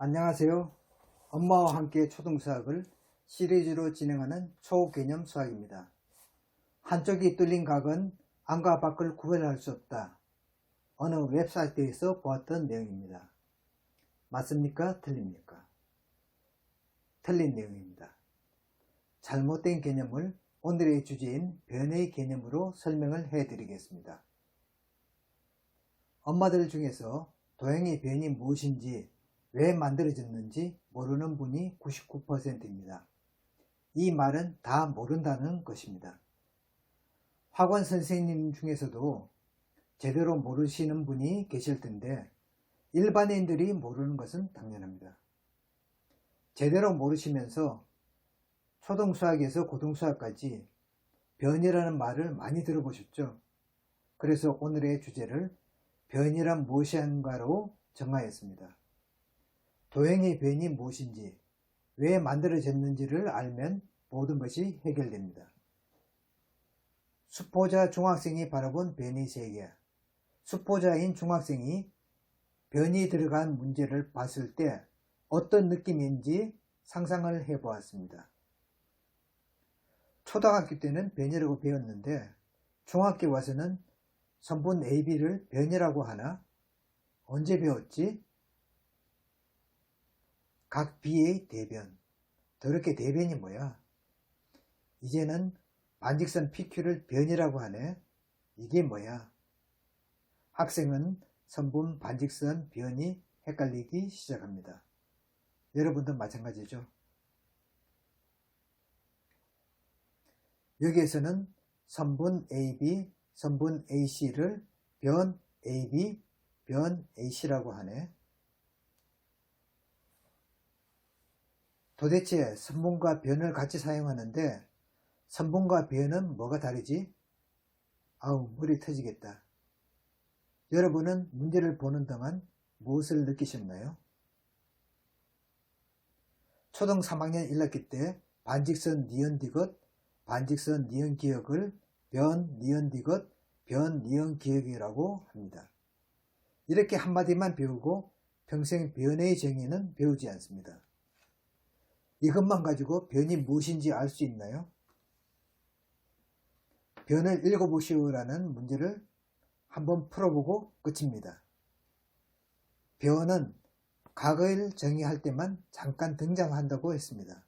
안녕하세요. 엄마와 함께 초등수학을 시리즈로 진행하는 초개념 수학입니다. 한쪽이 뚫린 각은 안과 밖을 구별할 수 없다. 어느 웹사이트에서 보았던 내용입니다. 맞습니까? 틀립니까? 틀린 내용입니다. 잘못된 개념을 오늘의 주제인 변의 개념으로 설명을 해드리겠습니다. 엄마들 중에서 도형의 변이 무엇인지 왜 만들어졌는지 모르는 분이 99%입니다. 이 말은 다 모른다는 것입니다. 학원 선생님 중에서도 제대로 모르시는 분이 계실 텐데 일반인들이 모르는 것은 당연합니다. 제대로 모르시면서 초등수학에서 고등수학까지 변이라는 말을 많이 들어보셨죠? 그래서 오늘의 주제를 변이란 무엇인가로 정하였습니다. 도형의 변이 무엇인지, 왜 만들어졌는지를 알면 모든 것이 해결됩니다. 수포자 중학생이 바라본 변이 세계. 수포자인 중학생이 변이 들어간 문제를 봤을 때 어떤 느낌인지 상상을 해보았습니다. 초등학교 때는 변이라고 배웠는데 중학교 와서는 선분 AB를 변이라고 하나? 언제 배웠지? 각 B의 대변. 더럽게 대변이 뭐야? 이제는 반직선 PQ를 변이라고 하네. 이게 뭐야? 학생은 선분 반직선 변이 헷갈리기 시작합니다. 여러분도 마찬가지죠. 여기에서는 선분 AB, 선분 AC를 변 AB, 변 AC라고 하네. 도대체 선분과 변을 같이 사용하는데 선분과 변은 뭐가 다르지? 아우, 머리 터지겠다. 여러분은 문제를 보는 동안 무엇을 느끼셨나요? 초등 3학년 1학기 때 반직선 니은 디귿, 반직선 니은 기역을 변 니은 디귿, 변 니은 기역이라고 합니다. 이렇게 한마디만 배우고 평생 변의 정의는 배우지 않습니다. 이것만 가지고 변이 무엇인지 알 수 있나요? 변을 읽어보시오라는 문제를 한번 풀어보고 끝입니다. 변은 각을 정의할 때만 잠깐 등장한다고 했습니다.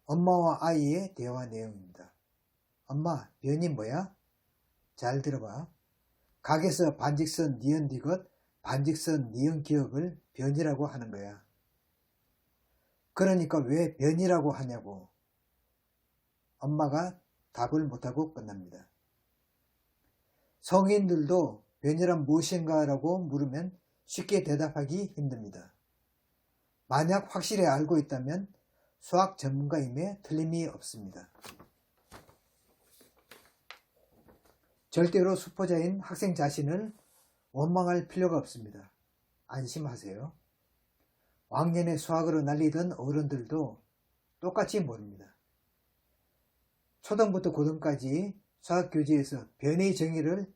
엄마와 아이의 대화 내용입니다. 엄마, 변이 뭐야? 잘 들어봐. 각에서 반직선 니은 디귿, 반직선 니은 기역을 변이라고 하는 거야. 그러니까 왜 변이라고 하냐고. 엄마가 답을 못하고 끝납니다. 성인들도 변이란 무엇인가 라고 물으면 쉽게 대답하기 힘듭니다. 만약 확실히 알고 있다면 수학 전문가임에 틀림이 없습니다. 절대로 수포자인 학생 자신을 원망할 필요가 없습니다. 안심하세요. 왕년에 수학으로 날리던 어른들도 똑같이 모릅니다. 초등부터 고등까지 수학 교재에서 변의 정의를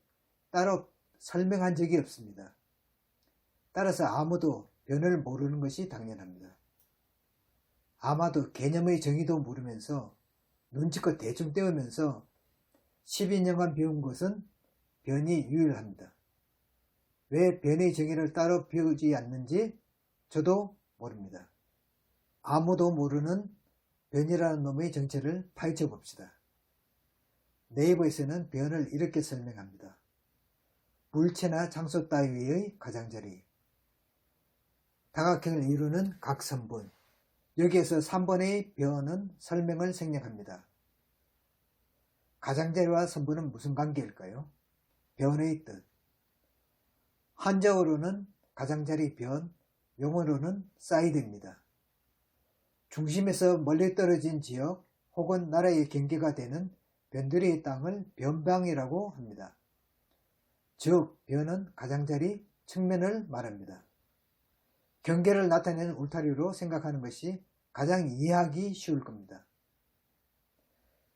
따로 설명한 적이 없습니다. 따라서 아무도 변을 모르는 것이 당연합니다. 아마도 개념의 정의도 모르면서 눈치껏 대충 떼우면서 12년간 배운 것은 변이 유일합니다. 왜 변의 정의를 따로 배우지 않는지 저도 모릅니다. 아무도 모르는 변이라는 놈의 정체를 파헤쳐 봅시다. 네이버에서는 변을 이렇게 설명합니다. 물체나 장소 따위의 가장자리, 다각형을 이루는 각선분. 여기에서 3번의 변은 설명을 생략합니다. 가장자리와 선분은 무슨 관계일까요? 변의 뜻. 한자어로는 가장자리 변, 용어로는 사이드입니다. 중심에서 멀리 떨어진 지역 혹은 나라의 경계가 되는 변두리의 땅을 변방이라고 합니다. 즉, 변은 가장자리 측면을 말합니다. 경계를 나타내는 울타리로 생각하는 것이 가장 이해하기 쉬울 겁니다.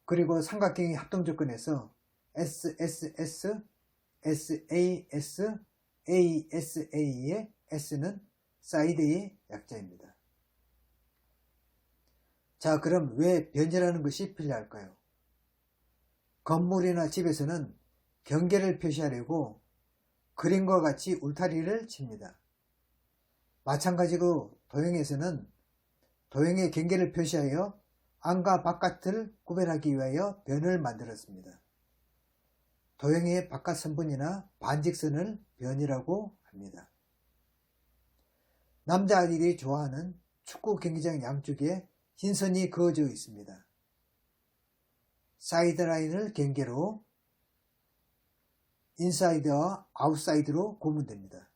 그리고 삼각형의 합동조건에서 SSS, SAS, ASA의 S는 사이드의 약자입니다. 자, 그럼 왜 변이라는 것이 필요할까요? 건물이나 집에서는 경계를 표시하려고 그림과 같이 울타리를 칩니다. 마찬가지로 도형에서는 도형의 경계를 표시하여 안과 바깥을 구별하기 위하여 변을 만들었습니다. 도형의 바깥 선분이나 반직선을 변이라고 합니다. 남자아이들이 좋아하는 축구 경기장 양쪽에 흰 선이 그어져 있습니다. 사이드라인을 경계로 인사이드와 아웃사이드로 구분됩니다.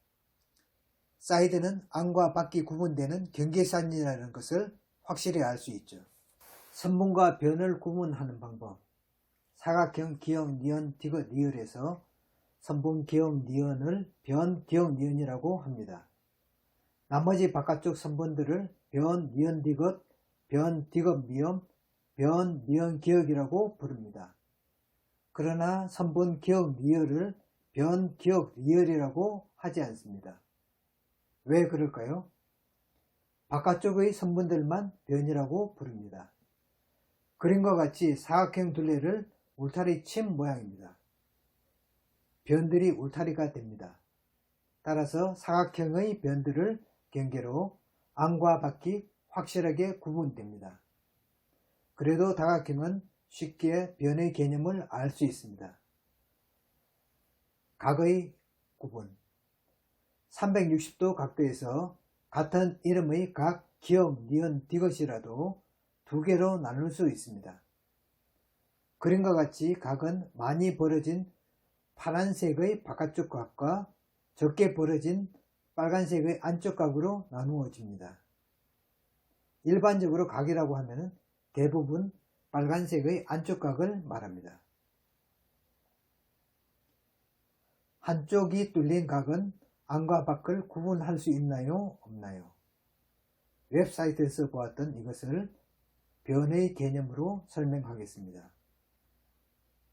사이드는 안과 밖이 구분되는 경계선이라는 것을 확실히 알 수 있죠. 선분과 변을 구분하는 방법. 사각형, 기역, 니은, 디귿, 리을에서 선분, 기역, 니은을 변, 기역, 니은이라고 합니다. 나머지 바깥쪽 선분들을 변, 니은, 디귿, 변, 디귿, 미음, 변, 니은, 기역이라고 부릅니다. 그러나 선분, 기역, 리을을 변, 기역, 리을이라고 하지 않습니다. 왜 그럴까요? 바깥쪽의 선분들만 변이라고 부릅니다. 그림과 같이 사각형 둘레를 울타리 친 모양입니다. 변들이 울타리가 됩니다. 따라서 사각형의 변들을 경계로 안과 밖이 확실하게 구분됩니다. 그래도 다각형은 쉽게 변의 개념을 알 수 있습니다. 각의 구분. 360도 각도에서 같은 이름의 각, 기역, 니은, 디귿이라도 두 개로 나눌 수 있습니다. 그림과 같이 각은 많이 벌어진 파란색의 바깥쪽 각과 적게 벌어진 빨간색의 안쪽 각으로 나누어집니다. 일반적으로 각이라고 하면 대부분 빨간색의 안쪽 각을 말합니다. 한쪽이 뚫린 각은 안과 밖을 구분할 수 있나요? 없나요? 웹사이트에서 보았던 이것을 변의 개념으로 설명하겠습니다.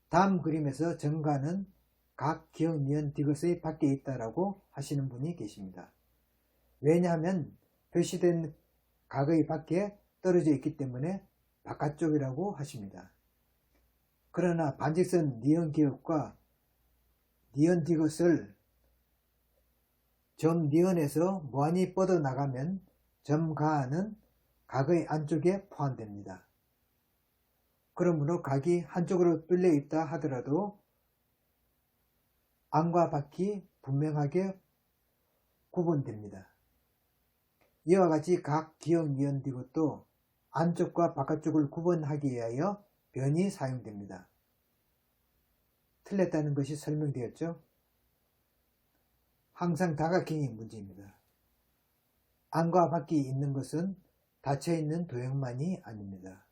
다음 그림에서 정가는 각, 기역, 니은, 디귿의 밖에 있다라고 하시는 분이 계십니다. 왜냐하면 표시된 각의 밖에 떨어져 있기 때문에 바깥쪽이라고 하십니다. 그러나 반직선 니은 기역과 니은 디귿을 점 니은에서 무한히 뻗어나가면 점 가는 각의 안쪽에 포함됩니다. 그러므로 각이 한쪽으로 뚫려 있다 하더라도 안과 밖이 분명하게 구분됩니다. 이와 같이 각, 기역, 니은, 디귿도 안쪽과 바깥쪽을 구분하기 위하여 변이 사용됩니다. 틀렸다는 것이 설명되었죠? 항상 다각형이 문제입니다. 안과 밖이 있는 것은 닫혀있는 도형만이 아닙니다.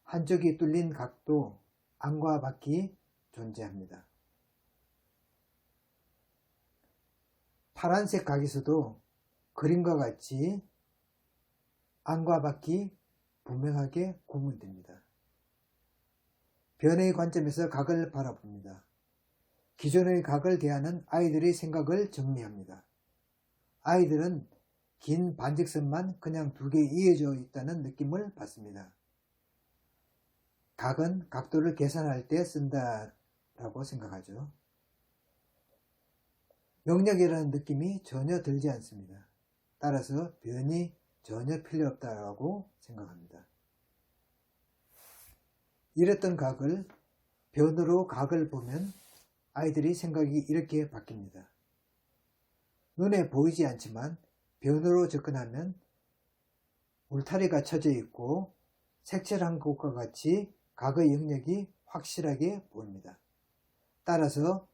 한쪽이 뚫린 각도 안과 밖이 존재합니다. 파란색 각에서도 그림과 같이 안과 밖이 분명하게 구분됩니다. 변의 관점에서 각을 바라봅니다. 기존의 각을 대하는 아이들의 생각을 정리합니다. 아이들은 긴 반직선만 그냥 두 개 이어져 있다는 느낌을 받습니다. 각은 각도를 계산할 때 쓴다라고 생각하죠. 영역이라는 느낌이 전혀 들지 않습니다. 따라서 변이 전혀 필요 없다고 생각합니다. 이랬던 각을 변으로 각을 보면 아이들이 생각이 이렇게 바뀝니다. 눈에 보이지 않지만 변으로 접근하면 울타리가 쳐져 있고 색칠한 것과 같이 각의 영역이 확실하게 보입니다. 따라서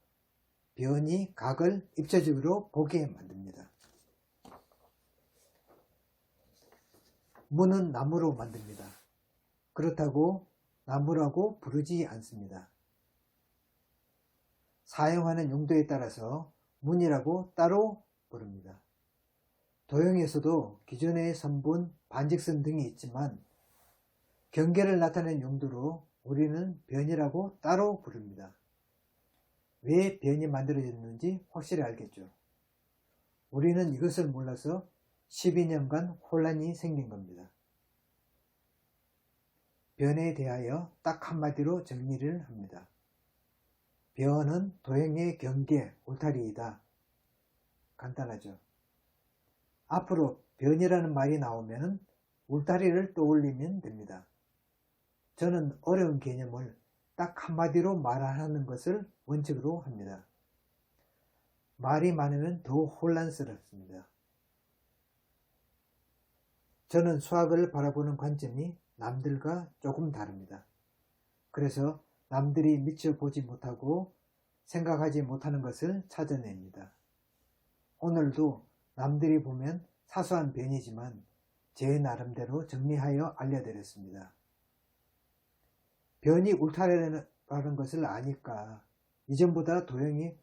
변이 각을 입체적으로 보게 만듭니다. 문은 나무로 만듭니다. 그렇다고 나무라고 부르지 않습니다. 사용하는 용도에 따라서 문이라고 따로 부릅니다. 도형에서도 기존의 선분, 반직선 등이 있지만 경계를 나타내는 용도로 우리는 변이라고 따로 부릅니다. 왜 변이 만들어졌는지 확실히 알겠죠. 우리는 이것을 몰라서 12년간 혼란이 생긴 겁니다. 변에 대하여 딱 한마디로 정리를 합니다. 변은 도형의 경계, 울타리이다. 간단하죠. 앞으로 변이라는 말이 나오면 울타리를 떠올리면 됩니다. 저는 어려운 개념을 딱 한마디로 말하는 것을 원칙으로 합니다. 말이 많으면 더 혼란스럽습니다. 저는 수학을 바라보는 관점이 남들과 조금 다릅니다. 그래서 남들이 미처 보지 못하고 생각하지 못하는 것을 찾아냅니다. 오늘도 남들이 보면 사소한 변이지만 제 나름대로 정리하여 알려드렸습니다. 변이 울타리라는 것을 아니까 이전보다 도형이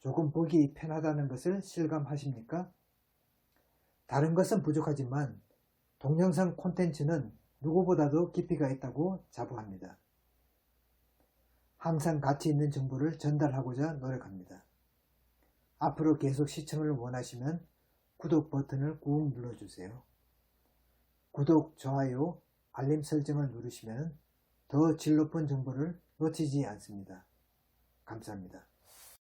조금 보기 편하다는 것을 실감하십니까? 다른 것은 부족하지만 동영상 콘텐츠는 누구보다도 깊이가 있다고 자부합니다. 항상 가치 있는 정보를 전달하고자 노력합니다. 앞으로 계속 시청을 원하시면 구독 버튼을 꾹 눌러주세요. 구독, 좋아요, 알림 설정을 누르시면 더 질 높은 정보를 놓치지 않습니다. 감사합니다.